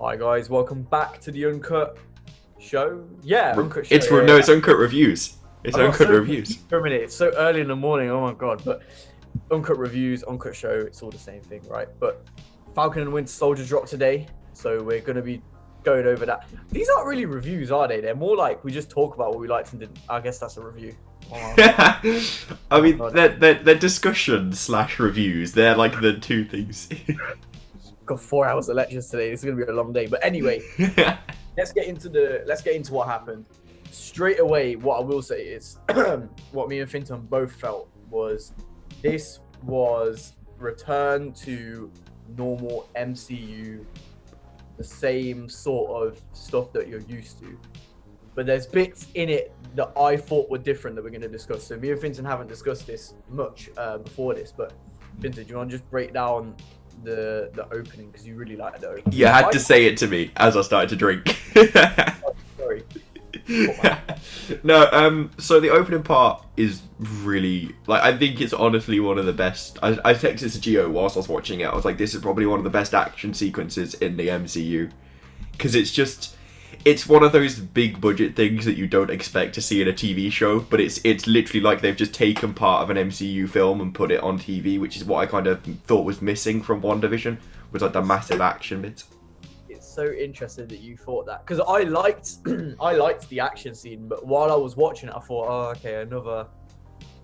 Hi guys, welcome back to the Uncut show. Yeah, Uncut show. It's Uncut reviews. It's Uncut reviews. For a minute, it's so early in the morning. Oh my god! But Uncut reviews, Uncut show, it's all the same thing, right? But Falcon and Winter Soldier dropped today, so we're gonna be going over that. These aren't really reviews, are they? They're more like we just talk about what we liked and didn't. I guess that's a review. I mean, they're discussions / reviews. They're like the two things. Got 4 hours of lectures today. This is gonna be a long day. But anyway, let's get into what happened. Straight away, what I will say is what me and Finton both felt was this was return to normal MCU, the same sort of stuff that you're used to. But there's bits in it that I thought were different that we're going to discuss. So me and Finton haven't discussed this much before this, but Finton, do you want to just break down the opening, because you really liked the opening? You had to say it to me as I started to drink. Sorry. No, so the opening part is really, like, I think it's honestly one of the best. I texted to Gio whilst I was watching it. I was like, this is probably one of the best action sequences in the MCU, because it's one of those big budget things that you don't expect to see in a TV show, but it's literally like they've just taken part of an MCU film and put it on TV, which is what I kind of thought was missing from WandaVision, was like the massive action bits. It's so interesting that you thought that, because I liked the action scene, but while I was watching it, I thought, oh, okay, another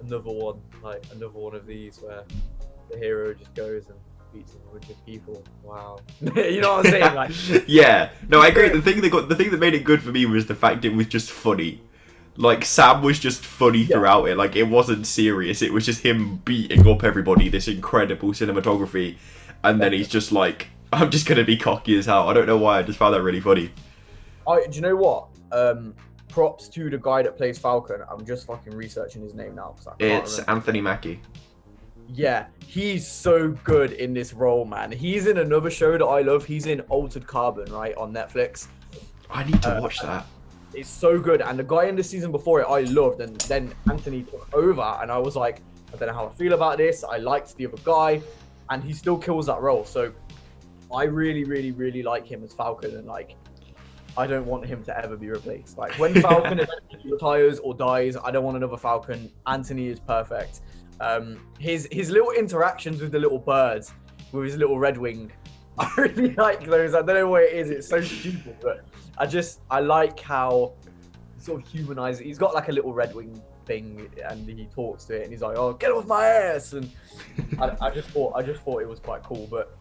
one of these where the hero just goes and beats a bunch of people. Wow. You know what I'm saying? Like, yeah. No, I agree. The thing that made it good for me was the fact it was just funny. Like, Sam was just funny throughout it. Like, it wasn't serious. It was just him beating up everybody, this incredible cinematography, and then he's just like, I'm just gonna be cocky as hell. I don't know why, I just found that really funny. Do you know what? Props to the guy that plays Falcon. I'm just fucking researching his name now. It's Anthony Mackie. Yeah, he's so good in this role, man. He's in another show that I love. He's in Altered Carbon, right, on Netflix. I need to watch that. It's so good. And the guy in the season before it, I loved. And then Anthony took over, and I was like, I don't know how I feel about this. I liked the other guy, and he still kills that role. So I really, really, really like him as Falcon, and like, I don't want him to ever be replaced. Like, when Falcon eventually retires or dies, I don't want another Falcon. Anthony is perfect. His little interactions with the little birds, with his little red wing, I really like those. I don't know what it is. It's so stupid, but I like how sort of humanized it. He's got like a little red wing thing, and he talks to it, and he's like, "Oh, get off my ass!" And I just thought it was quite cool. But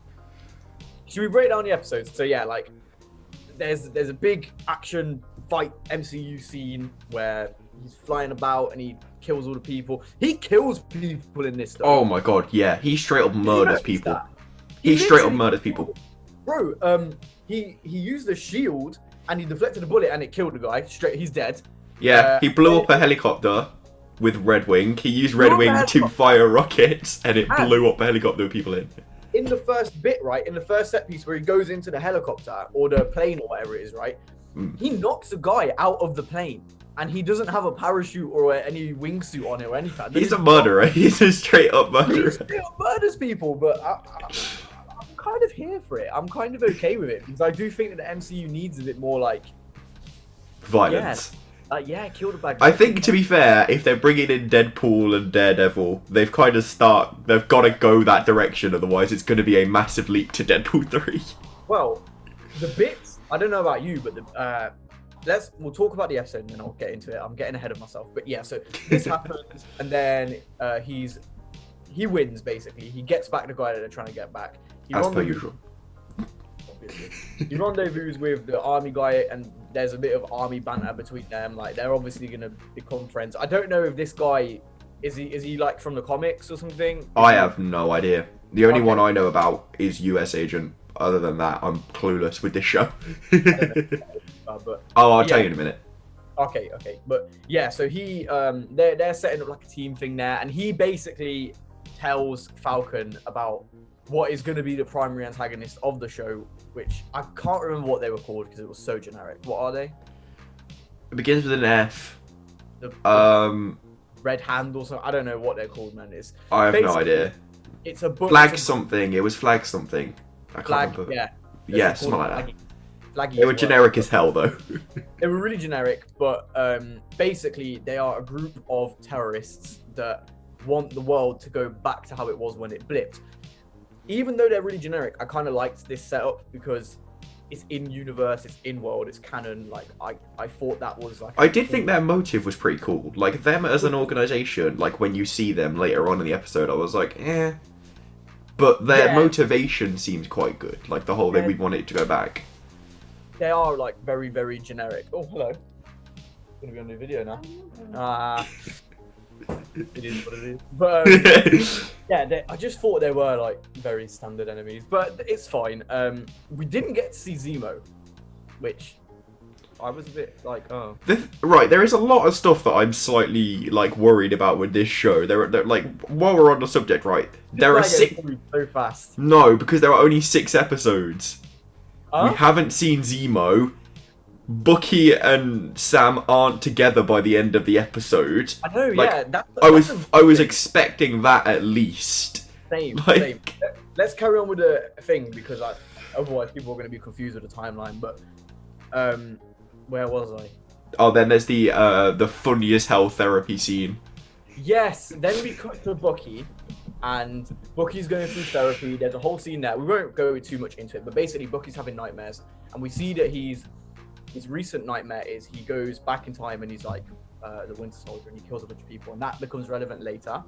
should we break down the episodes? So yeah, like there's a big action fight MCU scene where he's flying about and he kills all the people. He kills people in this stuff. Oh my god, yeah. He straight up murders people. He straight up murders people. Bro, he used a shield and he deflected a bullet and it killed the guy. Straight, he's dead. Yeah, he blew up a helicopter with Red Wing. He used Red Wing to fire rockets and it blew up a helicopter with people in. In the first bit, right, in the first set piece where he goes into the helicopter or the plane or whatever it is, right, he knocks a guy out of the plane. And he doesn't have a parachute or any wingsuit on it or anything. He's a murderer. He's a straight up murderer. He straight up murders people, but I'm kind of here for it. I'm kind of okay with it, because I do think that the MCU needs a bit more like violence. Kill the bad guy. I think, to be fair, if they're bringing in Deadpool and Daredevil, they've got to go that direction. Otherwise, it's going to be a massive leap to Deadpool 3. Well, the bits, I don't know about you, but we'll talk about the episode and then I'll get into it. I'm getting ahead of myself. But yeah, so this happens, and then he wins, basically. He gets back the guy that they're trying to get back. As per usual. He rendezvous with the army guy, and there's a bit of army banter between them. Like, they're obviously going to become friends. I don't know if this guy, is he like from the comics or something? I have no idea. The only one I know about is US Agent. Other than that, I'm clueless with this show. I'll tell you in a minute. Okay. But yeah, so they're setting up like a team thing there, and he basically tells Falcon about what is going to be the primary antagonist of the show, which I can't remember what they were called because it was so generic. What are they? It begins with an F. Red Hand or something. I don't know what they're called, man. I have no idea. It's a book. Flag something. It was Flag something. I can't Flag, remember. yeah. Yeah, something like that. Flaggy They were generic as hell, though. They were really generic, but basically they are a group of terrorists that want the world to go back to how it was when it blipped. Even though they're really generic, I kind of liked this setup because it's in universe, it's in world, it's canon. Like I thought that was like. I did think their motive was pretty cool. Like them as an organization. Like when you see them later on in the episode, I was like, eh. But their motivation seemed quite good. Like the whole we want it to go back. They are like very, very generic. Oh, hello. Gonna be on a new video now. It is what it is. But yeah, I just thought they were like very standard enemies, but it's fine. We didn't get to see Zemo, which I was a bit like, oh. Right, there is a lot of stuff that I'm slightly like worried about with this show. There like while we're on the subject, right? There are 6. So fast. No, because there are only 6 episodes. Huh? We haven't seen Zemo. Bucky and Sam aren't together by the end of the episode. I know, like, yeah. I was expecting that at least. Same. Let's carry on with the thing because otherwise people are going to be confused with the timeline. But where was I? Oh, then there's the funniest hell therapy scene. Yes. Then we cut to Bucky, and Bucky's going through therapy. There's a whole scene there. We won't go too much into it, but basically Bucky's having nightmares, and we see that his recent nightmare is he goes back in time and he's like the Winter Soldier and he kills a bunch of people, and that becomes relevant later.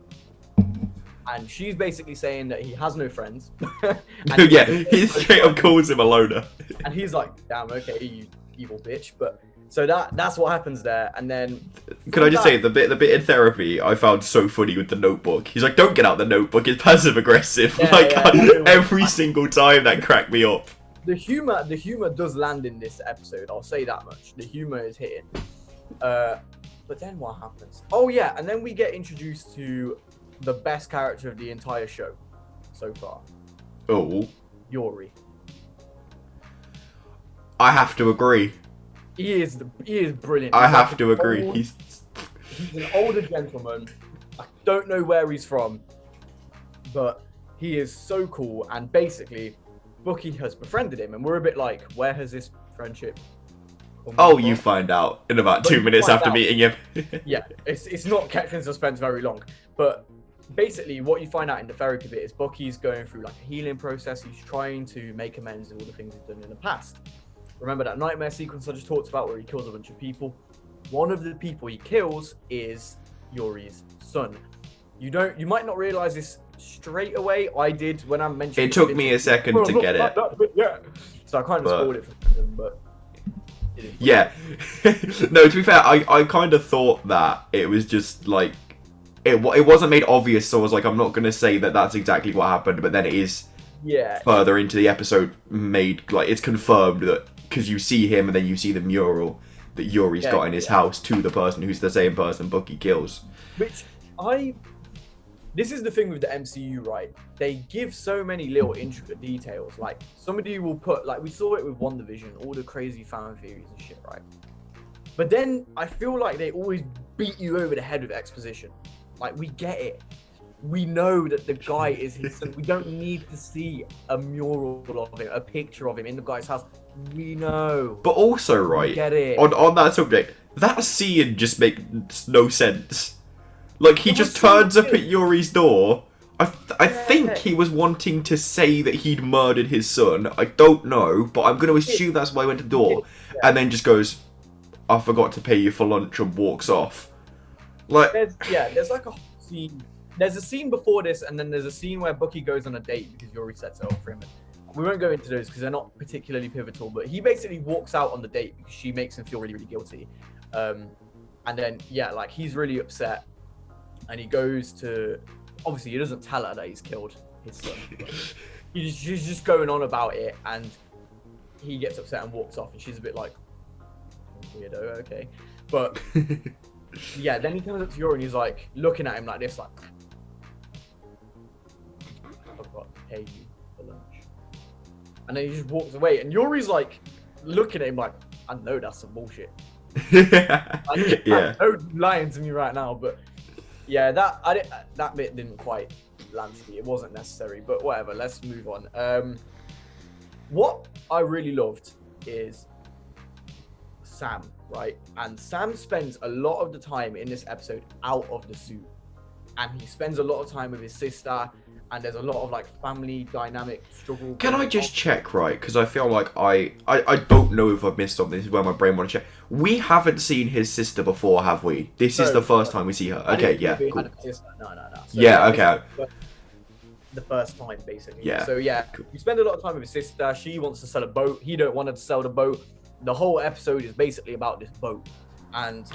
And she's basically saying that he has no friends. Yeah, he straight up calls him a loner. And he's like, damn, okay, you evil bitch. But so that's what happens there. And then can I just say the bit in therapy I found so funny with the notebook. He's like, don't get out the notebook, it's passive aggressive. Every single time that cracked me up. The humor does land in this episode. I'll say that much. The humor is hitting. But then what happens? Oh yeah, and then we get introduced to the best character of the entire show so far. Oh. Yuri. I have to agree. He is brilliant. I have to agree. He's an older gentleman. I don't know where he's from, but he is so cool. And basically, Bucky has befriended him, and we're a bit like, where has this friendship come from? You find out in about 2 minutes after meeting him. Yeah, it's not kept in suspense very long. But basically, what you find out in the therapy bit is Bucky's going through like a healing process. He's trying to make amends with all the things he's done in the past. Remember that nightmare sequence I just talked about where he kills a bunch of people? One of the people he kills is Yuri's son. You might not realize this straight away. I did when I mentioned it. Took me a second to get it. Yeah. So I kind of spoiled it for them, but yeah. No, to be fair, I kind of thought that it was just like it wasn't made obvious, so I was like, I'm not gonna say that that's exactly what happened, but then it is. Yeah. Further into the episode, made like it's confirmed that because you see him and then you see the mural that Yuri's got in his house to the person who's the same person Bucky kills. Which this is the thing with the MCU, right? They give so many little intricate details. Like somebody will put, like we saw it with WandaVision, all the crazy fan theories and shit, right? But then I feel like they always beat you over the head with exposition. Like we get it. We know that the guy is his son. We don't need to see a mural of him, a picture of him in the guy's house. We know. But also, right, get it. On that subject, that scene just makes no sense. Like, he just turns up at Yuri's door. I think he was wanting to say that he'd murdered his son. I don't know, but I'm going to assume that's why he went to the door. And then just goes, I forgot to pay you for lunch, and walks off. Like, there's like a whole scene. There's a scene before this, and then there's a scene where Bucky goes on a date because Yuri sets it up for him. We won't go into those because they're not particularly pivotal, but he basically walks out on the date because she makes him feel really, really guilty. And then, like, he's really upset. And he goes to... Obviously, he doesn't tell her that he's killed his son. He's just going on about it, and he gets upset and walks off, and she's a bit like, weirdo, okay. But, yeah, then he comes up to Yuri, and he's like, looking at him like this, like... I've got to pay you for lunch. And then he just walks away, and Yuri's like, looking at him like, I know that's some bullshit. I know lying to me right now, but... Yeah, that bit didn't quite land to me. It wasn't necessary, but whatever. Let's move on. what I really loved is Sam, right? And Sam spends a lot of the time in this episode out of the suit, and he spends a lot of time with his sister, and there's a lot of like family dynamic struggle. Can I just check, right? Because I feel like I don't know if I've missed something. This is where my brain want to check. We haven't seen his sister before, have we? This is the first time we see her. Okay, yeah, cool. No. So yeah, okay. The first time, basically. Yeah. So yeah, cool. We spend a lot of time with his sister. She wants to sell a boat. He don't want her to sell the boat. The whole episode is basically about this boat, and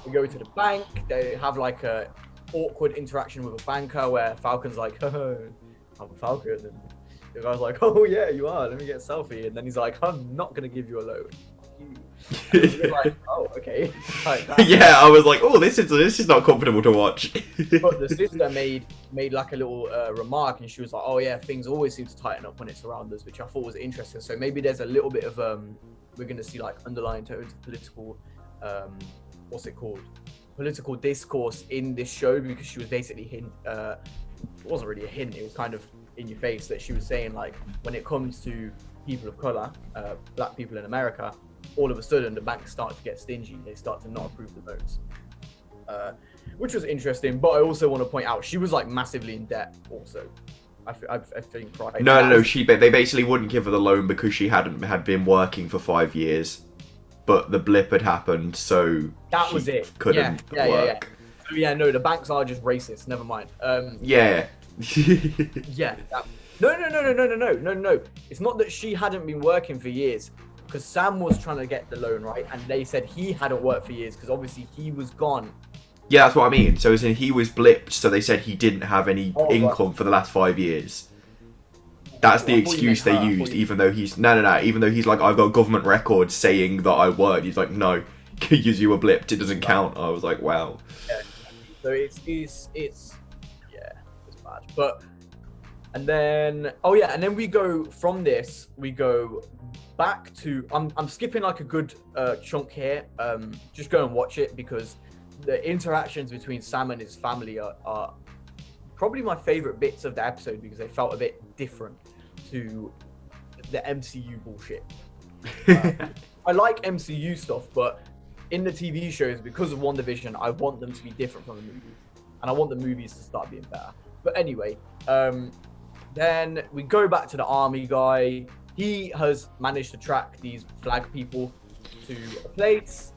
we go to the bank. They have like a awkward interaction with a banker where Falcon's like, oh, I'm Falcon, and the guy's like, oh yeah, you are, let me get a selfie, and then he's like, I'm not gonna give you a loan. Like, oh, okay. Like yeah, I was like, oh, this is not comfortable to watch. But the sister made like a little remark, and she was like, oh yeah, things always seem to tighten up when it's around us, which I thought was interesting. So maybe there's a little bit of we're gonna see like underlying tones of political what's it called, political discourse in this show, because she was basically it wasn't really a hint, it was kind of in your face that she was saying like, when it comes to people of color, black people in America, all of a sudden the banks start to get stingy, they start to not approve the loans, which was interesting. But I also want to point out she was like massively in debt also. I think right. No. They basically wouldn't give her the loan because she had been working for 5 years, but the blip had happened, so that was it. Couldn't work. Yeah, no, the banks are just racist. Never mind. Yeah. Yeah. No. It's not that she hadn't been working for years, because Sam was trying to get the loan, right? And they said he hadn't worked for years because obviously he was gone. Yeah, that's what I mean. So as in he was blipped, so they said he didn't have any income for the last 5 years. That's the excuse they used, even though he's even though he's like, I've got government records saying that I worked. He's like, no, because you were blipped, it doesn't count. I was like, wow. Yeah. So it's bad. But and then we go from this, we go back to I'm skipping like a good chunk here. Just go and watch it, because the interactions between Sam and his family are probably my favorite bits of the episode, because they felt a bit different to the MCU bullshit. I like MCU stuff, but in the TV shows, because of WandaVision, I want them to be different from the movies, and I want the movies to start being better. But anyway, then we go back to the army guy. He has managed to track these flag people to a place.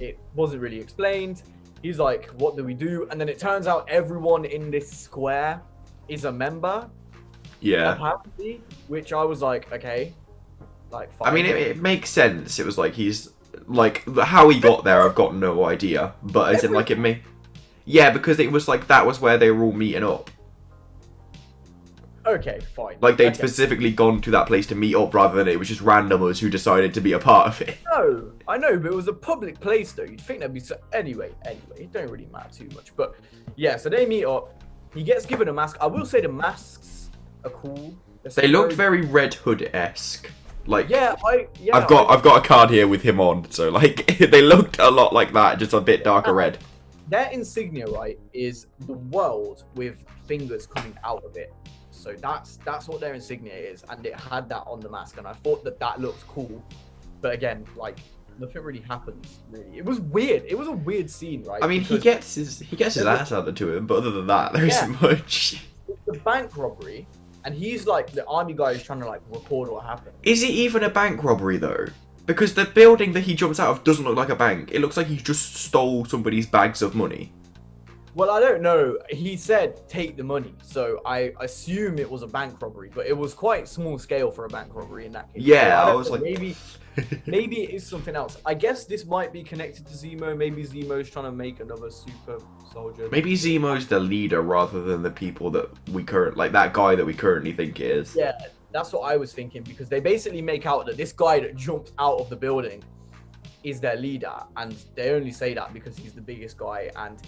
It wasn't really explained. He's like, what do we do? And then it turns out everyone in this square is a member. Yeah. Apparently, which I was like, okay. Like, fine. I mean, it makes sense. It was like, he's like, how he got there, I've got no idea. But as in, like, it may. Yeah, because it was like, that was where they were all meeting up. Okay, fine. Like, they'd specifically gone to that place to meet up, rather than it was just randomers who decided to be a part of it. No, I know, but it was a public place, though. You'd think that'd be so... Anyway, it don't really matter too much. But, yeah, so they meet up. He gets given a mask. I will say the masks are cool. They looked very Red Hood-esque. Like, I've got a card here with him on, so, like, they looked a lot like that, just a bit darker red. Their insignia, right, is the world with fingers coming out of it. So that's what their insignia is, and it had that on the mask, and I thought that looked cool. But again, like, nothing really happens. Really, it was weird. It was a weird scene, right? I mean, he gets his ass handed to him, but other than that, there isn't much. It's the bank robbery, and he's like, the army guy is trying to like record what happened. Is it even a bank robbery though? Because the building that he jumps out of doesn't look like a bank. It looks like he just stole somebody's bags of money. Well, I don't know. He said take the money, so I assume it was a bank robbery, but it was quite small scale for a bank robbery in that case. Yeah, so I was like, maybe it is something else. I guess this might be connected to Zemo. Maybe Zemo's trying to make another super soldier. Maybe Zemo's the leader rather than the people that that guy that we currently think it is. Yeah, that's what I was thinking, because they basically make out that this guy that jumps out of the building is their leader, and they only say that because he's the biggest guy, and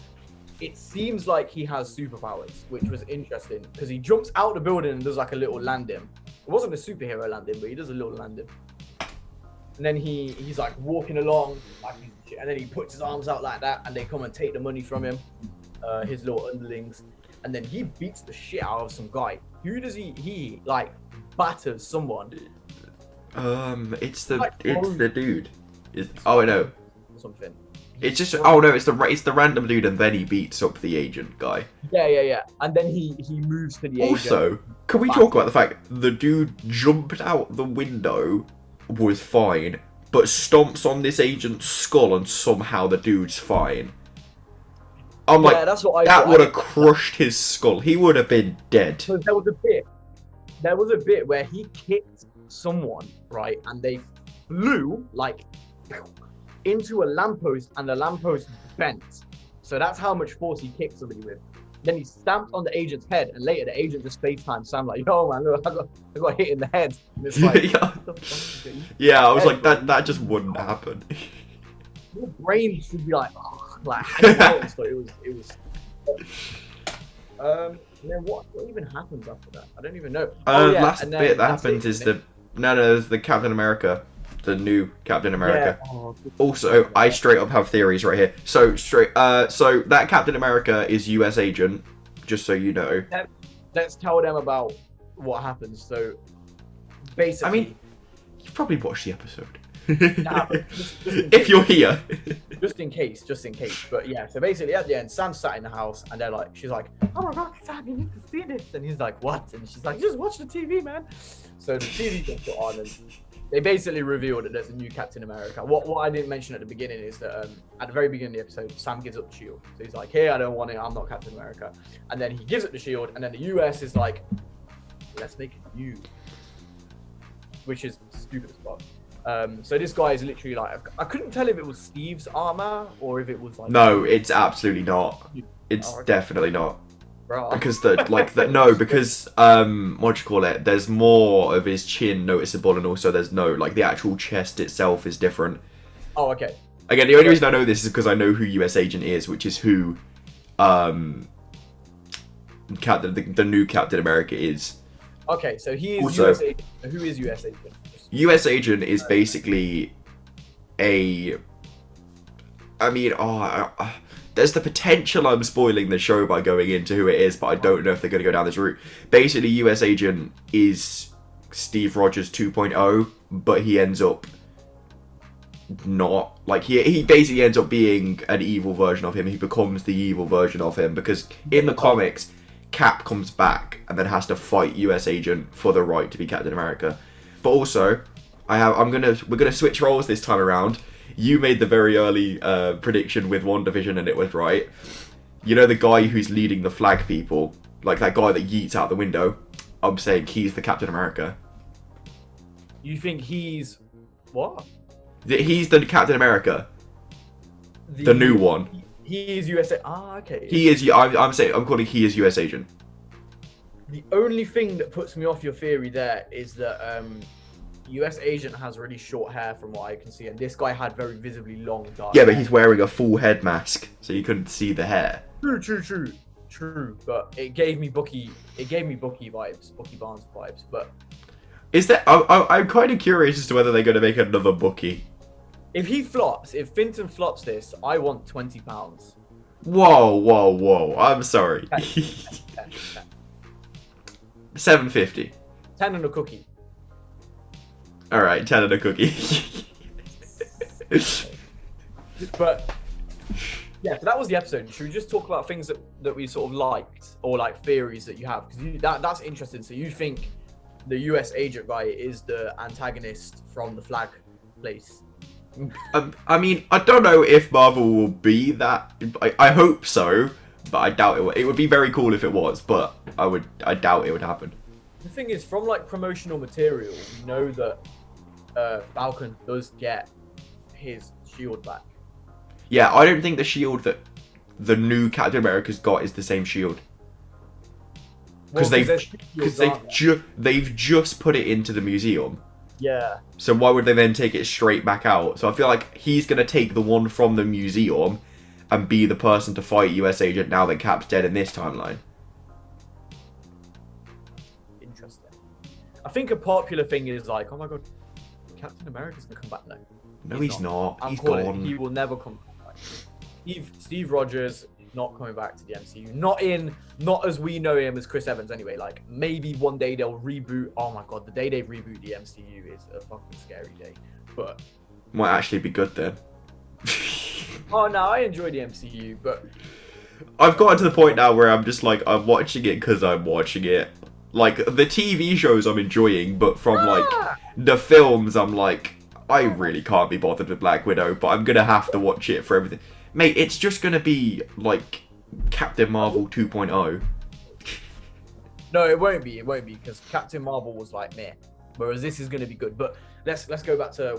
it seems like he has superpowers, which was interesting, because he jumps out the building and does like a little landing. It wasn't a superhero landing, but he does a little landing. And then he's like walking along, and then he puts his arms out like that, and they come and take the money from him, his little underlings. And then he beats the shit out of some guy. Who does he like batters someone? It's the Like, dude. Oh no, something. it's just oh no, it's the random dude, and then he beats up the agent guy. Yeah. And then he moves to the agent. Also, can we talk about the fact the dude jumped out the window, was fine, but stomps on this agent's skull, and somehow the dude's fine. I'm like, that's what that would have crushed his skull. He would have been dead. So there was a bit where he kicked someone, right, and they flew like into a lamppost, and the lamppost bent. So that's how much force he kicked somebody with. Then he stamped on the agent's head, and later the agent just FaceTime Sam like, "Yo, man, look, I got hit in the head." And it's like, yeah, I was like, that just wouldn't happen. Your brain should be like, hanging out. So it was. And then what even happens after that? I don't even know. Last bit that happens is there's the Captain America, the new Captain America. Yeah. Oh, also, I straight up have theories right here. So so that Captain America is US agent, just so you know. Let's tell them about what happens. So basically, I mean, you've probably watched the episode. just If you're here. just in case. But yeah, so basically at the end, Sam's sat in the house, and she's like, "Oh my God, Sam, you need to see this." And he's like, "What?" And she's like, "Just watch the TV, man." So the TV gets put on, and they basically revealed that there's a new Captain America. What I didn't mention at the beginning is that at the very beginning of the episode, Sam gives up the shield. So he's like, "Hey, I don't want it. I'm not Captain America." And then he gives up the shield, and then the US is like, "Let's make it you," which is stupid as fuck. So this guy is literally like, I couldn't tell if it was Steve's armor or if it was like. No, it's absolutely not. It's definitely not. Bro. Because what do you call it? There's more of his chin noticeable, and also there's no, like, the actual chest itself is different. Oh, okay. Again, the only reason I know this is because I know who US Agent is, which is who the new Captain America is. Okay, so he is Also, US Agent. Who is US Agent? US Agent is basically there's the potential I'm spoiling the show by going into who it is, but I don't know if they're going to go down this route. Basically, US Agent is Steve Rogers 2.0, but he ends up not. Like, he basically ends up being an evil version of him. He becomes the evil version of him, because in the comics, Cap comes back and then has to fight US Agent for the right to be Captain America. But also, we're gonna switch roles this time around. You made the very early prediction with WandaVision, and it was right. You know the guy who's leading the flag people, like that guy that yeets out the window. I'm saying he's the Captain America. You think he's what? He's the Captain America, the new one. He is USA. Ah, okay. He is. I'm calling he is US Agent. The only thing that puts me off your theory there is that US Agent has really short hair from what I can see, and this guy had very visibly long dark hair. But he's wearing a full head mask, so you couldn't see the hair. True. But it gave me Bucky vibes, Bucky Barnes vibes. But is that? I'm kind of curious as to whether they're going to make another Bucky. If Finton flops this, I want £20. Whoa! I'm sorry. 750. 10 and a cookie. All right, 10 and a cookie. But yeah, so that was the episode. Should we just talk about things that we sort of liked, or like theories that you have? Because that's interesting. So you think the US Agent guy is the antagonist from the flag place? I mean, I don't know if Marvel will be that. I hope so, but I doubt it. It would be very cool if it was, but I doubt it would happen. The thing is, from like promotional material, you know that Falcon does get his shield back. Yeah, I don't think the shield that the new Captain America's got is the same shield. Because they've just put it into the museum. Yeah. So why would they then take it straight back out? So I feel like he's gonna take the one from the museum and be the person to fight US Agent now that Cap's dead in this timeline. Interesting. I think a popular thing is like, oh my god, Captain America's gonna come back now. No, he's not. I'm He's calling it. gone. He will never come back. Steve Rogers, not coming back to the MCU. Not as we know him as Chris Evans anyway. Like maybe one day they'll reboot. Oh my god, the day they reboot the MCU is a fucking scary day. But might actually be good then. oh no, I enjoy the MCU, but I've gotten to the point now where I'm just like, I'm watching it because I'm watching it. Like the TV shows I'm enjoying, but from like the films, I'm like, I really can't be bothered with Black Widow, but I'm gonna have to watch it for everything. Mate, it's just gonna be like Captain Marvel 2.0. No, it won't be. It won't be because Captain Marvel was like meh, whereas this is gonna be good. But let's go back to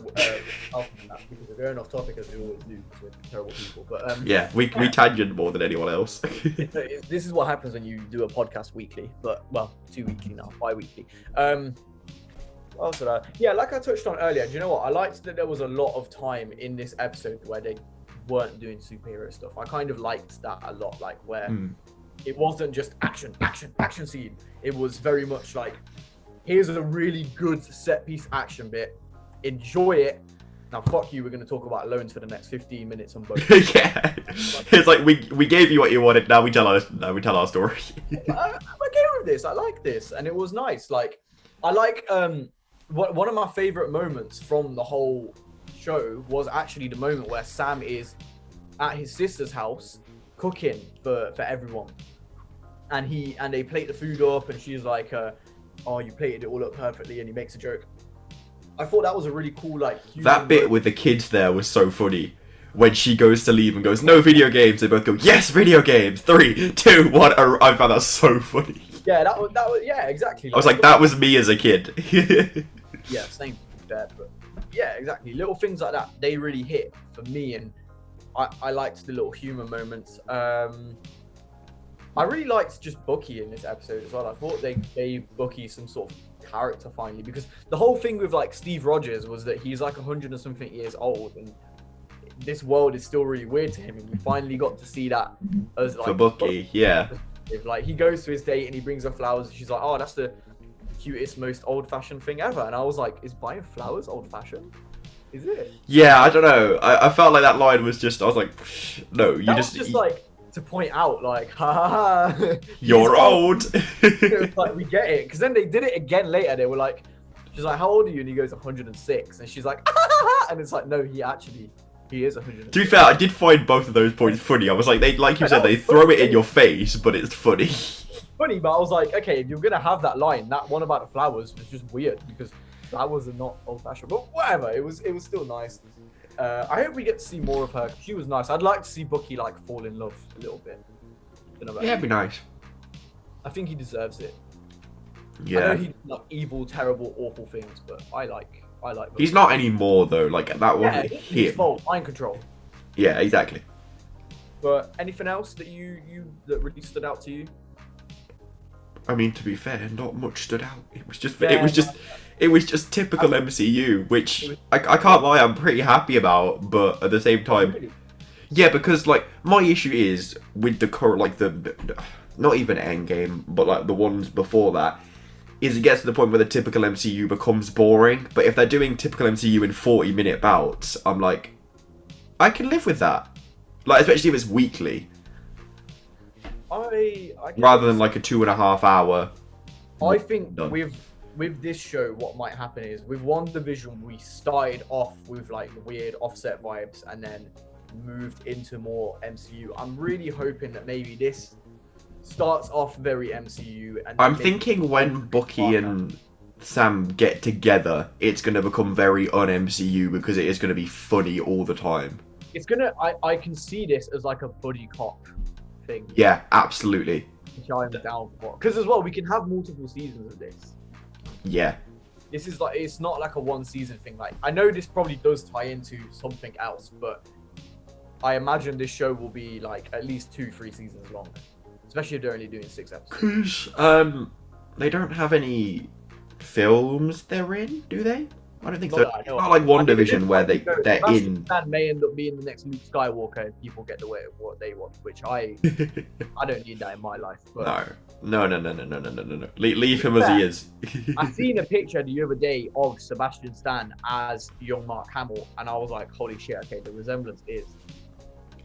Falcon because we're going off topic as we always do because we're terrible people. But yeah, we tangent more than anyone else. This is what happens when you do a podcast weekly, but well, 2 weekly now, bi-weekly. What else did I? Yeah, like I touched on earlier. Do you know what? I liked that there was a lot of time in this episode where they weren't doing superhero stuff. I kind of liked that a lot, like where it wasn't just action scene. It was very much like, here's a really good set piece action bit. Enjoy it. Now, fuck you. We're going to talk about loans for the next 15 minutes on both. Yeah, it's like we gave you what you wanted. Now we tell our story. I'm okay with this. I like this, and it was nice. Like, I like one of my favorite moments from the whole show was actually the moment where Sam is at his sister's house cooking for everyone, and they plate the food up, and she's like, "Oh, you plated it all up perfectly," and he makes a joke. I thought that was a really cool, like, that bit with the kids there was so funny. When she goes to leave and goes, "No video games," they both go, "Yes, video games." 3, 2, 1. I found that so funny. Yeah, that was yeah, exactly. I was like, that was me as a kid. Yeah, same there, but yeah, exactly. Little things like that, they really hit for me, and I liked the little humor moments. I really liked just Bucky in this episode as well. I thought they gave Bucky some sort of character finally, because the whole thing with like Steve Rogers was that he's like 100 and something years old, and this world is still really weird to him, and we finally got to see that as like for Bucky, yeah. Like he goes to his date and he brings her flowers, and she's like, "Oh, that's the cutest, most old-fashioned thing ever." And I was like, is buying flowers old-fashioned? Is it? Yeah, I don't know. I felt like that line was just, I was like, no, you that just... was just like, to point out, like, ha ha ha. You're old. Like, we get it. Because then they did it again later. They were like, she's like, "How old are you?" And he goes, 106. And she's like, ah, ha, ha. And it's like, no, he is 106. To be fair, I did find both of those points funny. I was like, like you said, they throw it in your face, but it's funny. Funny, but I was like, okay, if you're gonna have that line, that one about the flowers was just weird because flowers are not old-fashioned. But whatever, it was still nice. I hope we get to see more of her. She was nice. I'd like to see Bucky like fall in love a little bit. Yeah, it'd be nice. I think he deserves it. Yeah. I know he did like evil, terrible, awful things, but I like Bucky. He's not anymore though. Like that wasn't his fault. Mind control. Yeah, exactly. But anything else that that really stood out to you? I mean, to be fair, not much stood out. It was just typical MCU, which I can't lie, I'm pretty happy about. But at the same time, yeah, because like my issue is with the current, like the not even Endgame, but like the ones before that, is it gets to the point where the typical MCU becomes boring. But if they're doing typical MCU in 40-minute bouts, I'm like, I can live with that. Like, especially if it's weekly. Rather than like a 2.5 hour. I think done. with this show, what might happen is with WandaVision, we started off with like weird offset vibes and then moved into more MCU. I'm really hoping that maybe this starts off very MCU. And I'm thinking when Bucky and Sam get together, it's going to become very un-MCU because it is going to be funny all the time. It's gonna. I can see this as like a buddy cop thing. Yeah, absolutely. Which I'm down for. Because as well, we can have multiple seasons of this. Yeah. This is like, it's not like a one season thing. Like, I know this probably does tie into something else, but I imagine this show will be like at least 2-3 seasons long. Especially if they're only doing 6 episodes. Because they don't have any films they're in, do they? I don't think so. It's not like WandaVision where they're in. That may end up being the next Luke Skywalker if people get the way of what they want, which I don't need that in my life. But No. Leave him as he is. I seen a picture the other day of Sebastian Stan as young Mark Hamill, and I was like, holy shit, okay, the resemblance is.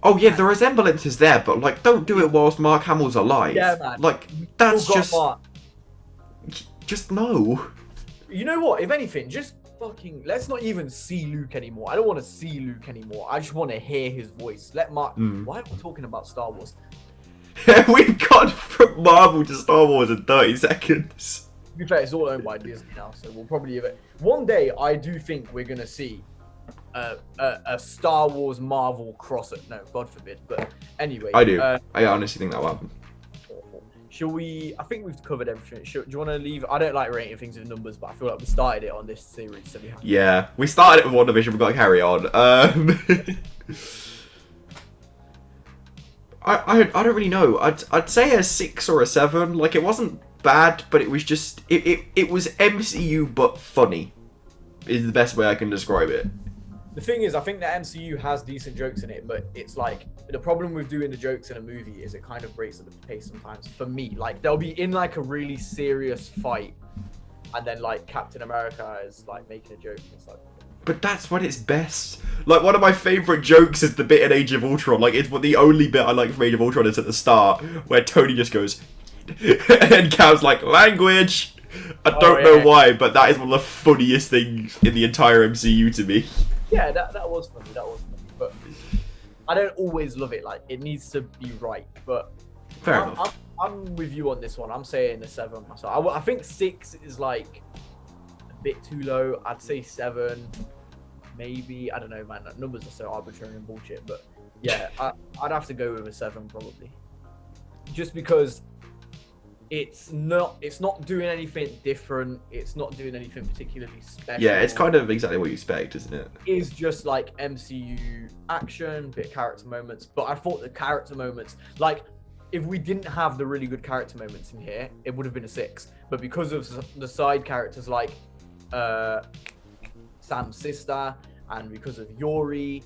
Oh yeah, the resemblance is there, but like, don't do it whilst Mark Hamill's alive. Yeah, man. Like, that's Still got just, Mark. just no. You know what? If anything, just fucking let's not even see Luke anymore. I don't want to see Luke anymore. I just want to hear his voice. Let Mark. Why are we talking about Star Wars? We've gone from Marvel to Star Wars in 30 seconds. To be fair, it's all owned by Disney now, so we'll probably one day. I do think we're gonna see a Star Wars Marvel crossover. No, God forbid. But anyway, I do. I honestly think that will happen. Shall we? I think we've covered everything. Do you want to leave? I don't like rating things with numbers, but I feel like we started it on this series, so we have to. Yeah, we started it with WandaVision. We've got to carry on. I don't really know. I'd say a 6 or a 7. Like, it wasn't bad, but it was just it was MCU but funny. Is the best way I can describe it. The thing is, I think the MCU has decent jokes in it, but it's like the problem with doing the jokes in a movie is it kind of breaks up the pace sometimes. For me, like they'll be in like a really serious fight, and then like Captain America is like making a joke. And it's like. But that's when it's best. Like, one of my favourite jokes is the bit in Age of Ultron. Like, it's the only bit I like from Age of Ultron is at the start, where Tony just goes, and Cap's like, language! I don't know why, but that is one of the funniest things in the entire MCU to me. Yeah, that was funny, but I don't always love it, like, it needs to be right, but... Fair enough. I'm with you on this one, I'm saying a 7 myself. I think 6 is, like, a bit too low, I'd say 7... Maybe, I don't know, man. Numbers are so arbitrary and bullshit, but yeah, I'd have to go with a 7 probably. Just because it's not doing anything different. It's not doing anything particularly special. Yeah, it's kind of exactly what you expect, isn't it? It's just like MCU action, bit of character moments. But I thought the character moments, like, if we didn't have the really good character moments in here, it would have been a 6. But because of the side characters like Sam's sister, and because of Yuri,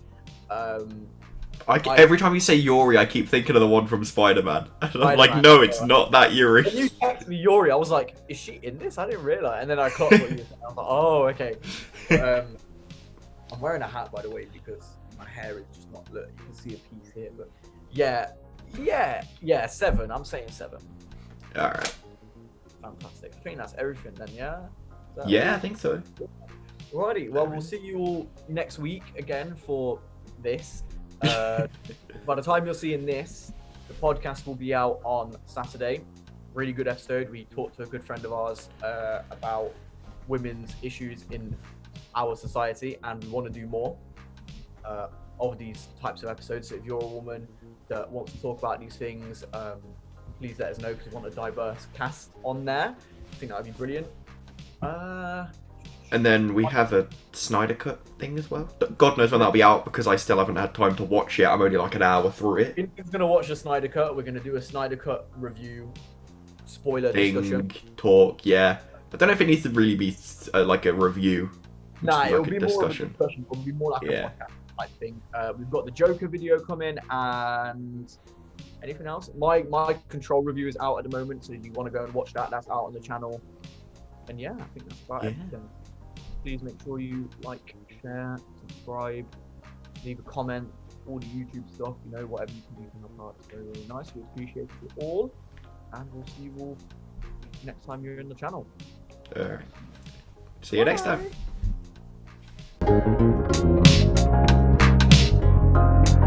every time you say Yuri, I keep thinking of the one from Spider-Man. And I'm like, no, it's not that Yuri. When you texted me Yuri, I was like, is she in this? I didn't realize. And then I caught what you were saying. I was like, oh, okay. I'm wearing a hat, by the way, because my hair is just not, look, you can see a piece here, but yeah, 7. I'm saying 7. All right. Fantastic. I think that's everything then, yeah? Yeah, I think so. Alrighty, well, we'll see you all next week again for this. By the time you're seeing this, the podcast will be out on Saturday. Really good episode. We talked to a good friend of ours about women's issues in our society, and we want to do more of these types of episodes. So if you're a woman that wants to talk about these things, please let us know, because we want a diverse cast on there. I think that would be brilliant. And then we have a Snyder Cut thing as well. God knows when that'll be out, because I still haven't had time to watch it. I'm only like an hour through it. We're going to watch the Snyder Cut. We're going to do a Snyder Cut review, spoiler discussion. Talk, yeah. I don't know if it needs to really be like a review. Nah, like it'll be discussion. more of a discussion. It'll be more like a podcast type thing. We've got the Joker video coming, and anything else? My Control review is out at the moment, so if you want to go and watch that, that's out on the channel. And yeah, I think that's about everything. Please make sure you like, share, subscribe, leave a comment, all the YouTube stuff, you know, whatever you can do from our part. It's very, very nice. We appreciate it all. And we'll see you all next time you're in the channel. Alright. See you next time.